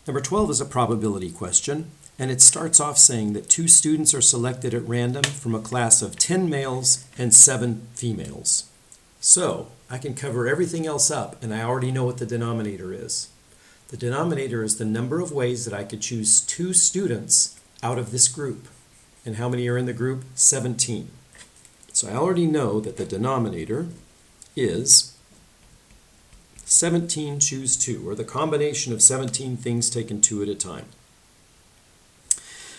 Number 12 is a probability question, and it starts off saying that 2 students are selected at random from a class of 10 males and 7 females. So I can cover everything else up, and I already know what the denominator is. The denominator is the number of ways that I could choose 2 students out of this group. And how many are in the group? 17. So I already know that the denominator is 17 choose 2, or the combination of 17 things taken 2 at a time.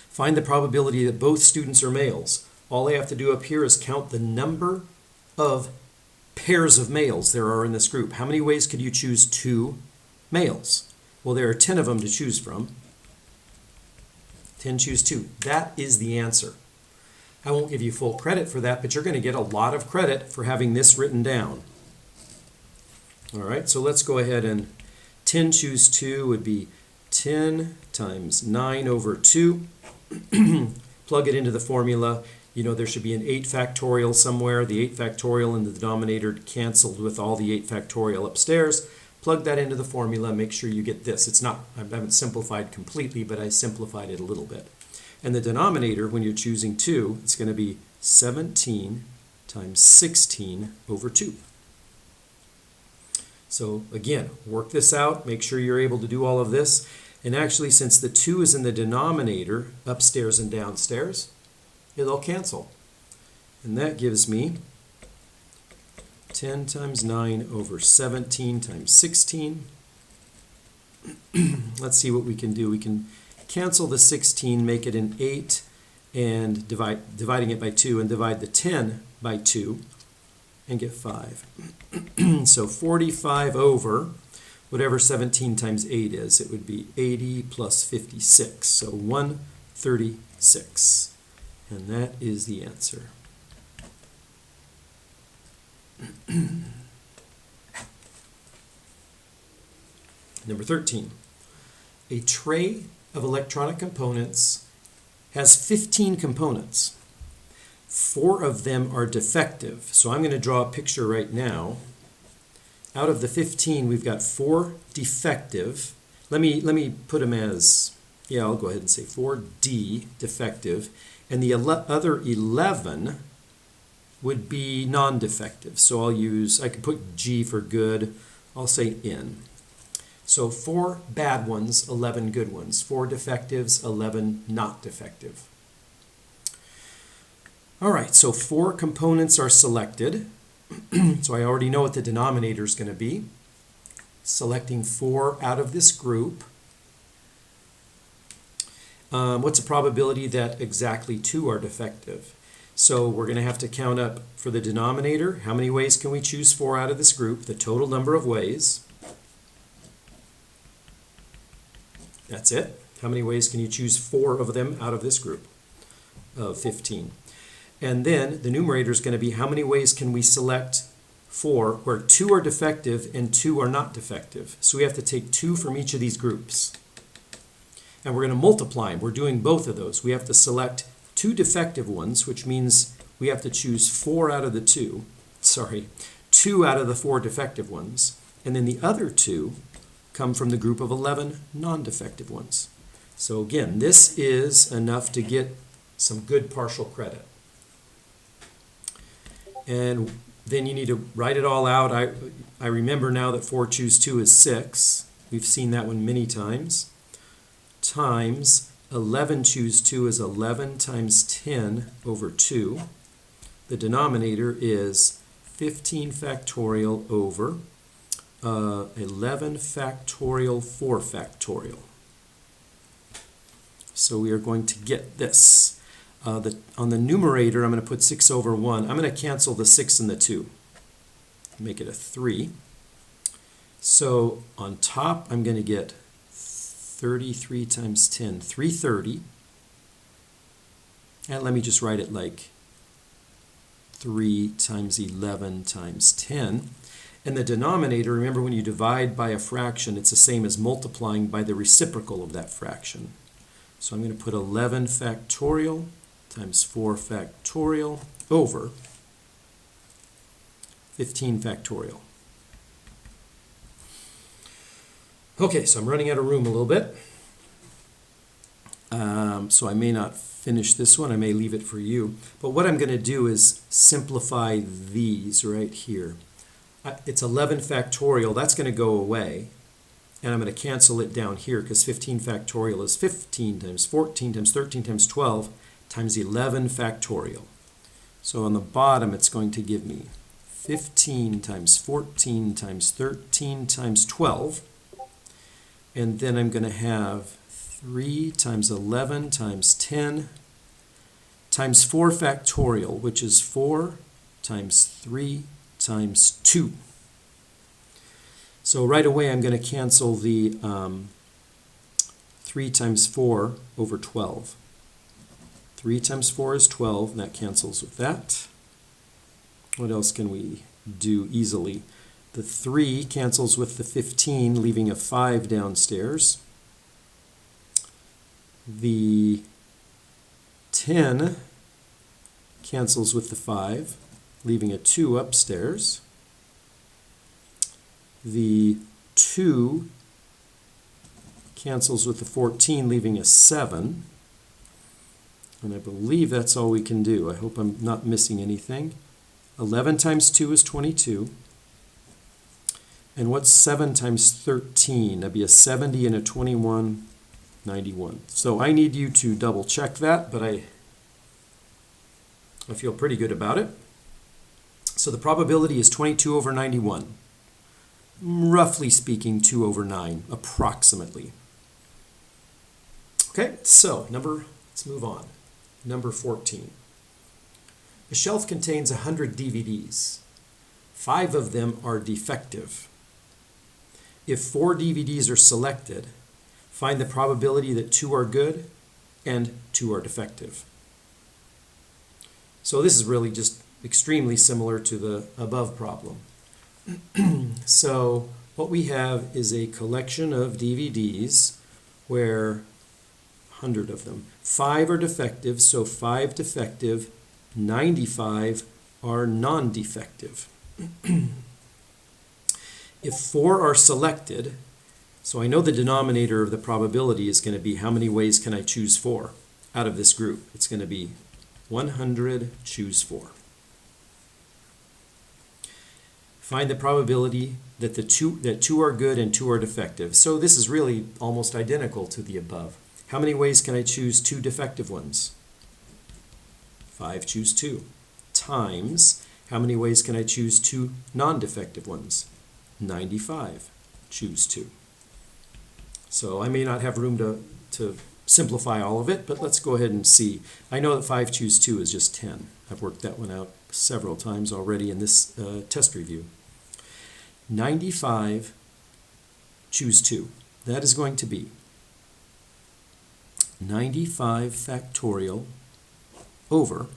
Find the probability that both students are males. All I have to do up here is count the number of pairs of males there are in this group. How many ways could you choose 2 males? Well, there are 10 of them to choose from. 10 choose 2. That is the answer. I won't give you full credit for that, but you're going to get a lot of credit for having this written down. All right, so let's go ahead and 10 choose 2 would be 10 times 9 over 2. Plug it into the formula. You know there should be an 8 factorial somewhere. The 8 factorial in the denominator canceled with all the 8 factorial upstairs. Plug that into the formula. Make sure you get this. It's not, I haven't simplified completely, but I simplified it a little bit. And the denominator, when you're choosing 2, it's going to be 17 times 16 over 2. So again, work this out. Make sure you're able to do all of this. And actually, since the 2 is in the denominator, upstairs and downstairs, it'll cancel. And that gives me 10 times 9 over 17 times 16. Let's see what we can do. We can cancel the 16, make it an 8, and dividing it by 2, and divide the 10 by 2, and get 5. So 45 over whatever 17 times 8 is. It would be 80 plus 56, so 136. And that is the answer. Number 13. A tray of electronic components has 15 components. 4 of them are defective. So I'm going to draw a picture right now. Out of the 15, we've got 4 defective. Let me put them as, yeah, I'll go ahead and say 4D defective. And the other 11 would be non-defective. So I could put G for good. I'll say N. So 4 bad ones, 11 good ones. 4 defectives, 11 not defective. All right, so 4 components are selected. So I already know what the denominator is going to be. Selecting 4 out of this group. What's the probability that exactly 2 are defective? So we're going to have to count up for the denominator. How many ways can we choose 4 out of this group? The total number of ways. That's it. How many ways can you choose 4 of them out of this group of 15? And then the numerator is going to be how many ways can we select 4 where 2 are defective and 2 are not defective. So we have to take 2 from each of these groups. And we're going to multiply them. We're doing both of those. We have to select 2 defective ones, which means we have to choose 2 out of the 2 out of the 4 defective ones. And then the other 2 come from the group of 11 non-defective ones. So again, this is enough to get some good partial credit. And then you need to write it all out. I remember now that 4 choose 2 is 6. We've seen that one many times. Times 11 choose 2 is 11 times 10 over 2. The denominator is 15 factorial over 11 factorial 4 factorial. So we are going to get this. On the numerator, I'm going to put 6 over 1. I'm going to cancel the 6 and the 2. Make it a 3. So on top, I'm going to get 33 times 10, 330. And let me just write it like 3 times 11 times 10. And the denominator, remember when you divide by a fraction, it's the same as multiplying by the reciprocal of that fraction. So I'm going to put 11 factorial times 4 factorial over 15 factorial. Okay, so I'm running out of room a little bit. So I may not finish this one. I may leave it for you. But what I'm going to do is simplify these right here. It's 11 factorial. That's going to go away. And I'm going to cancel it down here because 15 factorial is 15 times 14 times 13 times 12 times 11 factorial. So on the bottom, it's going to give me 15 times 14 times 13 times 12. And then I'm going to have 3 times 11 times 10 times 4 factorial, which is 4 times 3 times 2. So right away, I'm going to cancel the 3 times 4 over 12. 3 times 4 is 12, and that cancels with that. What else can we do easily? The 3 cancels with the 15, leaving a 5 downstairs. The 10 cancels with the 5, leaving a 2 upstairs. The 2 cancels with the 14, leaving a 7. And I believe that's all we can do. I hope I'm not missing anything. 11 times 2 is 22. And what's 7 times 13? That'd be a 70 and a 21, 91. So I need you to double check that, but I feel pretty good about it. So the probability is 22 over 91. Roughly speaking, 2 over 9, approximately. Okay, so let's move on. Number 14. A shelf contains 100 DVDs. 5 of them are defective. If 4 DVDs are selected, find the probability that 2 are good and 2 are defective. So this is really just extremely similar to the above problem. So what we have is a collection of DVDs where 100 of them. 5 are defective, so 5 defective, 95 are non-defective. If 4 are selected, so I know the denominator of the probability is going to be how many ways can I choose 4 out of this group. It's going to be 100, choose 4. Find the probability that two are good and 2 are defective. So this is really almost identical to the above. How many ways can I choose 2 defective ones? 5, choose 2. Times, how many ways can I choose 2 non-defective ones? 95, choose 2. So I may not have room to simplify all of it, but let's go ahead and see. I know that 5 choose 2 is just 10. I've worked that one out several times already in this test review. 95, choose 2. That is going to be 95 factorial over,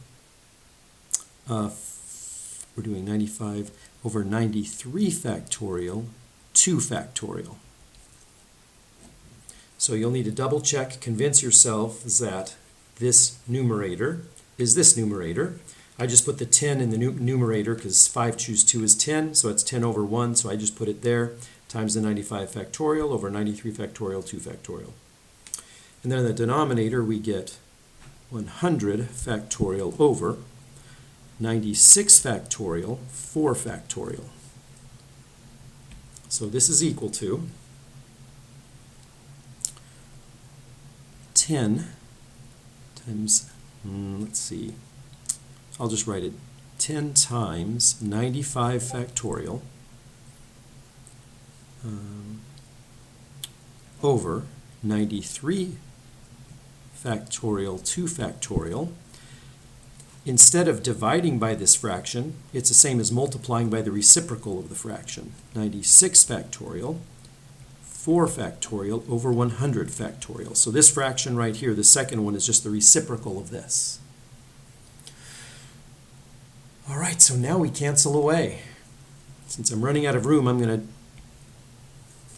we're doing 95 over 93 factorial, 2 factorial. So you'll need to double check, convince yourself that this numerator is this numerator. I just put the 10 in the numerator because 5 choose 2 is 10, so it's 10 over 1, so I just put it there, times the 95 factorial over 93 factorial, 2 factorial. And then in the denominator, we get 100 factorial over 96 factorial, 4 factorial. So this is equal to 10 times, let's see, I'll just write it 10 times 95 factorial over 93 factorial, 2 factorial. Instead of dividing by this fraction, it's the same as multiplying by the reciprocal of the fraction. 96 factorial, 4 factorial over 100 factorial. So this fraction right here, the second one, is just the reciprocal of this. All right, so now we cancel away. Since I'm running out of room, I'm going to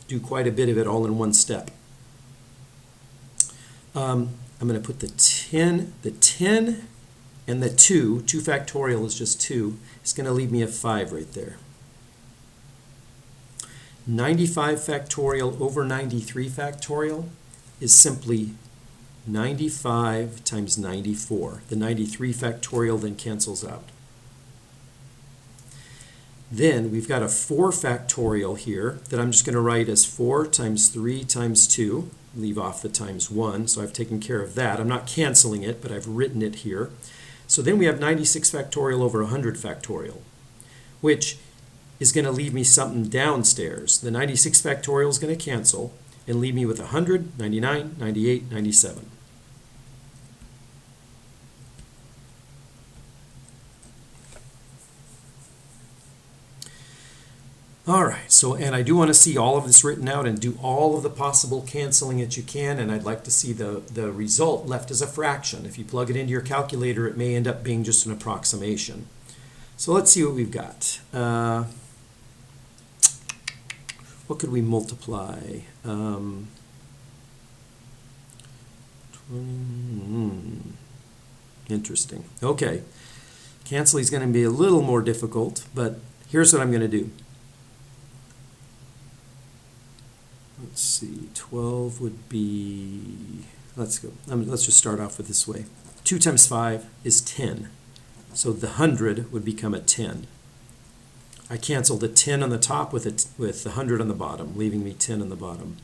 do quite a bit of it all in one step. I'm going to put the 10 and the 2 factorial is just 2. It's going to leave me a 5 right there. 95 factorial over 93 factorial is simply 95 times 94. The 93 factorial then cancels out. Then we've got a 4 factorial here that I'm just going to write as 4 times 3 times 2. Leave off the times 1, so I've taken care of that. I'm not canceling it, but I've written it here. So then we have 96 factorial over 100 factorial, which is going to leave me something downstairs. The 96 factorial is going to cancel and leave me with 100, 99, 98, 97. All right, so, and I do want to see all of this written out and do all of the possible canceling that you can, and I'd like to see the result left as a fraction. If you plug it into your calculator, it may end up being just an approximation. So let's see what we've got. What could we multiply? Interesting. Okay, canceling is going to be a little more difficult, but here's what I'm going to do. Let's see, 12 would be, let's just start off with this way. 2 times 5 is 10. So the 100 would become a 10. I cancel the 10 on the top with the 100 on the bottom, leaving me 10 on the bottom.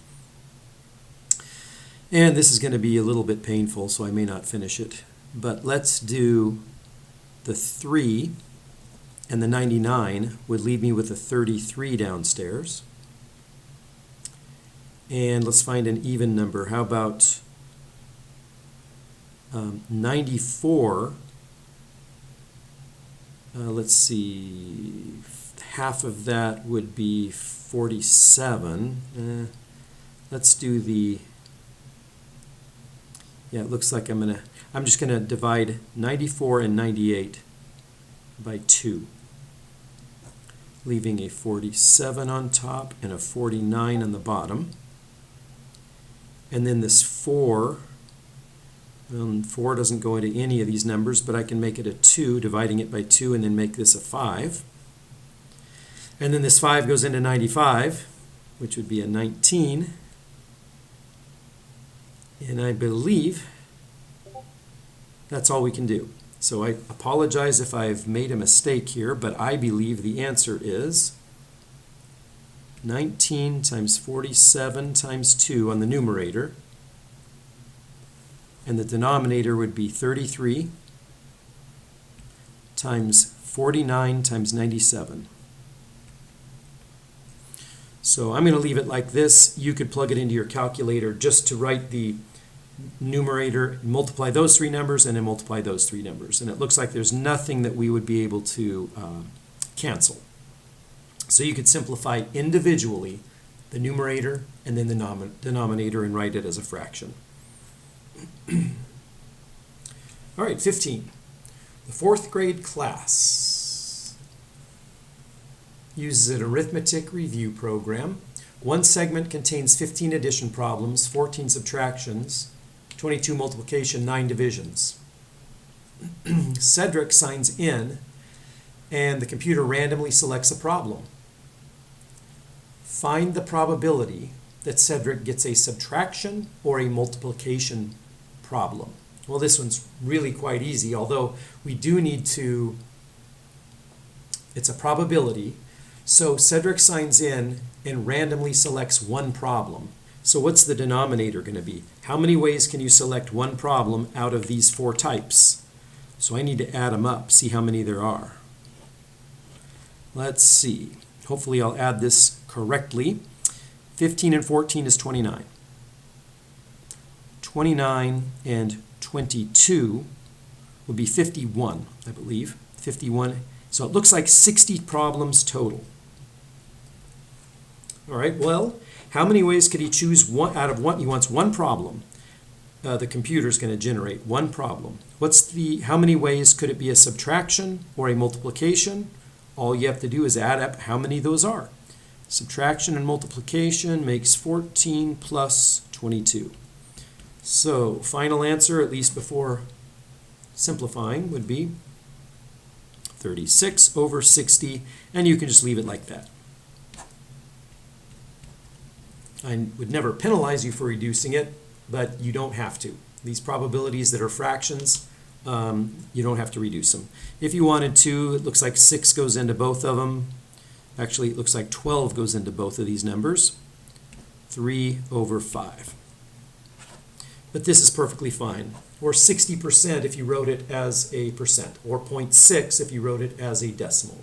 And this is going to be a little bit painful, so I may not finish it. But let's do the 3, and the 99 would leave me with a 33 downstairs. And let's find an even number. How about 94? Let's see, half of that would be 47. Let's do the, yeah, it looks like I'm just gonna divide 94 and 98 by 2, leaving a 47 on top and a 49 on the bottom. And then this 4, 4 doesn't go into any of these numbers, but I can make it a 2, dividing it by 2, and then make this a 5. And then this 5 goes into 95, which would be a 19. And I believe that's all we can do. So I apologize if I've made a mistake here, but I believe the answer is 19 times 47 times 2 on the numerator, and the denominator would be 33 times 49 times 97. So I'm going to leave it like this. You could plug it into your calculator just to write the numerator, multiply those 3 numbers, and then multiply those 3 numbers. And it looks like there's nothing that we would be able to cancel. So you could simplify individually the numerator and then the denominator and write it as a fraction. All right, 15. The 4th grade class uses an arithmetic review program. One segment contains 15 addition problems, 14 subtractions, 22 multiplication, 9 divisions. Cedric signs in, and the computer randomly selects a problem. Find the probability that Cedric gets a subtraction or a multiplication problem. Well, this one's really quite easy, although we do need to, it's a probability. So Cedric signs in and randomly selects one problem. So what's the denominator going to be? How many ways can you select one problem out of these 4 types? So I need to add them up, see how many there are. Let's see. Hopefully I'll add this correctly. 15 and 14 is 29. 29 and 22 would be 51, I believe. 51. So it looks like 60 problems total. All right, well, how many ways could he choose one out of one? He wants one problem. The computer's going to generate one problem. How many ways could it be a subtraction or a multiplication? All you have to do is add up how many those are. Subtraction and multiplication makes 14 plus 22. So final answer, at least before simplifying, would be 36 over 60, and you can just leave it like that. I would never penalize you for reducing it, but you don't have to. These probabilities that are fractions, you don't have to reduce them. If you wanted to, it looks like 6 goes into both of them. Actually, it looks like 12 goes into both of these numbers. 3 over 5. But this is perfectly fine. Or 60% if you wrote it as a percent, or 0.6 if you wrote it as a decimal.